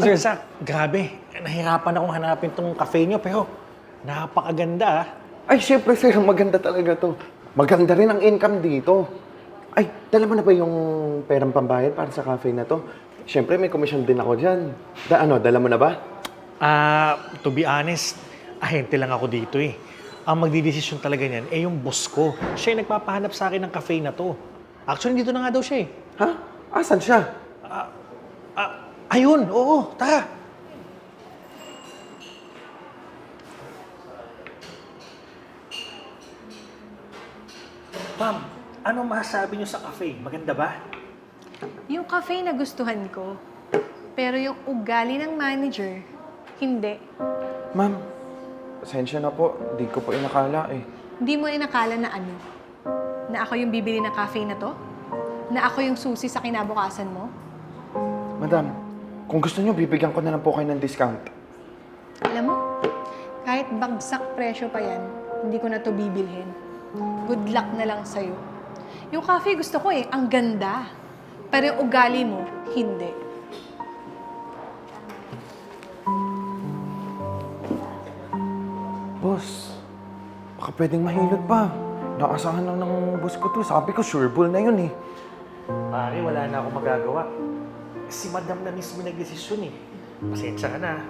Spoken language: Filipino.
Sir Zach, grabe. Nahirapan akong hanapin tong cafe niyo, pero napakaganda ah. Ay, syempre sir, maganda talaga to. Maganda rin ang income dito. Ay, dala mo na ba yung perang pambayad para sa cafe na to? Syempre, may commission din ako dyan. Dala mo na ba? To be honest, ahente lang ako dito eh. Ang magdidesisyon talaga niyan eh yung boss ko. Siya yung nagpapahanap sa akin ng cafe na to. Actually, dito na nga daw siya eh. Ha? Asan siya? Ayun, oo, tara. Ma'am, ano masasabi niyo sa cafe? Maganda ba? Yung cafe na gustuhan ko, pero yung ugali ng manager, hindi. Ma'am, pasensya na po. Di ko po inakala eh. Hindi mo inakala na ano? Na ako yung bibili ng cafe na to? Na ako yung susi sa kinabukasan mo? Madam, kung gusto niyo, bibigyan ko na lang po kayo ng discount. Alam mo, kahit bagsak presyo pa yan, hindi ko na to bibilhin. Good luck na lang sa'yo. Yung cafe gusto ko eh, ang ganda. Pero yung ugali mo, hindi. Boss, baka pwedeng mahilot pa. Naasahan lang ng boss ko to. Sabi ko, sure ball na yun eh. Pare, wala na akong magagawa. Si madam na mismo nagdesisyon eh. Pasensya ka na.